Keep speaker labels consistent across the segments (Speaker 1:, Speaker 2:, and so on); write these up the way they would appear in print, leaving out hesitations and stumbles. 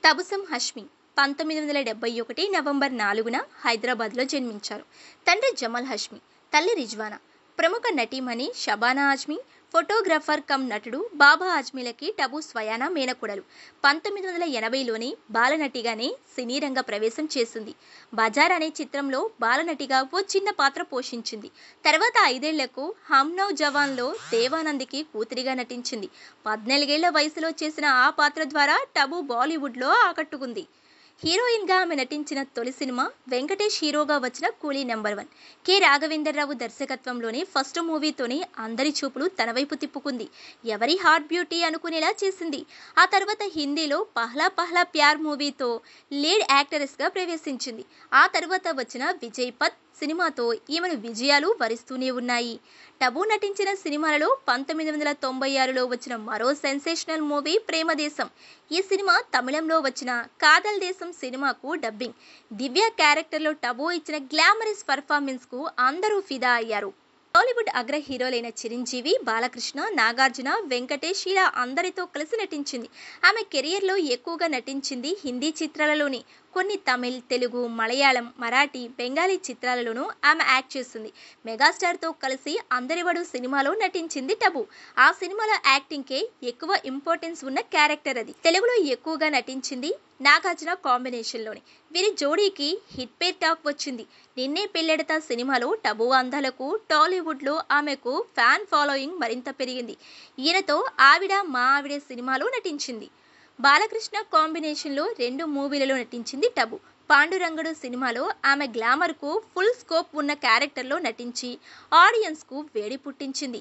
Speaker 1: తబుసం Hashmi 1971 November 4న హైదరాబాద్లో జన్మించారు. తండ్రి జమల్ హష్మి, తల్లి రిజ్వానా. ప్రముఖ నటీమణి షబానా ఆజ్మీ, ఫోటోగ్రాఫర్ కమ్ నటుడు బాబా ఆజ్మీలకి టబు స్వయానా మేనకోడలు. 1980లోని బాలనటిగానే సినీ రంగ ప్రవేశం చేసింది. బజార్ అనే చిత్రంలో బాలనటిగా ఓ చిన్న పాత్ర పోషించింది. తర్వాత 5 ఏళ్లకు హమ్ నౌజవాన్లో దేవానంద్కి కూతురిగా నటించింది. 14 ఏళ్ల వయసులో చేసిన ఆ పాత్ర ద్వారా టబు బాలీవుడ్లో ఆకట్టుకుంది. హీరోయిన్గా ఆమె నటించిన తొలి సినిమా వెంకటేష్ హీరోగా వచ్చిన కూలీ నెంబర్ 1. కె రాఘవేంద్రరావు దర్శకత్వంలోని ఫస్ట్ మూవీతోనే అందరి చూపులు తన వైపు తిప్పుకుంది. ఎవరి హాట్ బ్యూటీ అనుకునేలా చేసింది. ఆ తర్వాత హిందీలో పహ్లా పహ్లా ప్యార్ మూవీతో లీడ్ యాక్టరెస్గా ప్రవేశించింది. ఆ తర్వాత వచ్చిన విజయ్ పత్ సినిమాతో ఈమెను విజయాలు వరిస్తూనే ఉన్నాయి. టబు నటించిన సినిమాలలో 1996లో వచ్చిన మరో సెన్సేషనల్ మూవీ ప్రేమదేశం. ఈ సినిమా తమిళంలో వచ్చిన కాదల్ దేశం సినిమాకు డబ్బింగ్. దివ్య క్యారెక్టర్లో టబు ఇచ్చిన గ్లామరస్ పర్ఫార్మెన్స్కు అందరూ ఫిదా అయ్యారు. టాలీవుడ్ అగ్ర హీరోలైన చిరంజీవి, బాలకృష్ణ, నాగార్జున, వెంకటేష్ ఇలా అందరితో కలిసి నటించింది. ఆమె కెరియర్లో ఎక్కువగా నటించింది హిందీ చిత్రాలలోనే. కొన్ని తమిళ్, తెలుగు, మలయాళం, మరాఠీ, బెంగాలీ చిత్రాలలోనూ ఆమె యాక్ట్ చేసింది. మెగాస్టార్తో కలిసి అందరివాడు సినిమాలో నటించింది టబు. ఆ సినిమాలో యాక్టింగ్కే ఎక్కువ ఇంపార్టెన్స్ ఉన్న క్యారెక్టర్ అది. తెలుగులో ఎక్కువగా నటించింది నాగార్జున కాంబినేషన్లోనే. వీరి జోడీకి హిట్ పేర్ టాక్ వచ్చింది. నిన్నే పెళ్ళెడతా సినిమాలో టబు అందాలకు టాలీవుడ్లో ఆమెకు ఫ్యాన్ ఫాలోయింగ్ మరింత పెరిగింది. ఈయనతో ఆవిడ మా ఆవిడే సినిమాలో నటించింది. బాలకృష్ణ కాంబినేషన్లో 2 మూవీలలో నటించింది టబు. పాండురంగడు సినిమాలో ఆమె గ్లామర్కు ఫుల్ స్కోప్ ఉన్న క్యారెక్టర్లో నటించి ఆడియన్స్కు వేడి పుట్టించింది.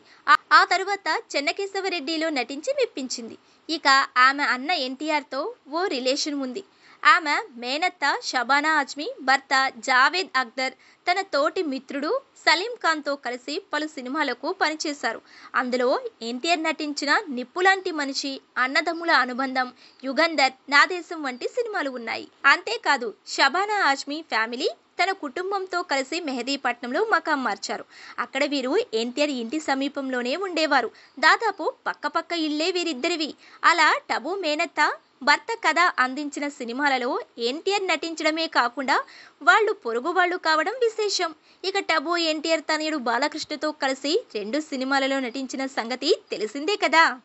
Speaker 1: ఆ తరువాత చెన్నకేశవరెడ్డిలో నటించి మెప్పించింది. ఇక ఆమె అన్న ఎన్టీఆర్తో ఓ రిలేషన్ ఉంది. ఆమె మేనత్త షబానా ఆజ్మీ భర్త జావేద్ అఖ్తర్ తన తోటి మిత్రుడు సలీం ఖాన్తో కలిసి పలు సినిమాలకు పనిచేశారు. అందులో ఎన్టీఆర్ నటించిన నిప్పులాంటి మనిషి, అన్నదమ్ముల అనుబంధం, యుగంధర్, నా దేశం వంటి సినిమాలు ఉన్నాయి. అంతేకాదు షబానా ఆజ్మీ ఫ్యామిలీ తన కుటుంబంతో కలిసి మెహదీపట్నంలో మకాం మార్చారు. అక్కడ వీరు ఎన్టీఆర్ ఇంటి సమీపంలోనే ఉండేవారు. దాదాపు పక్కపక్క ఇళ్లే వీరిద్దరివి. అలా టబు మేనత్త భర్త కథ అందించిన సినిమాలలో ఎన్టీఆర్ నటించడమే కాకుండా వాళ్ళు పొరుగు వాళ్ళు కావడం విశేషం. ఇక టబు ఎన్టీఆర్ తనయుడు బాలకృష్ణతో కలిసి 2 సినిమాలలో నటించిన సంగతి తెలిసిందే కదా.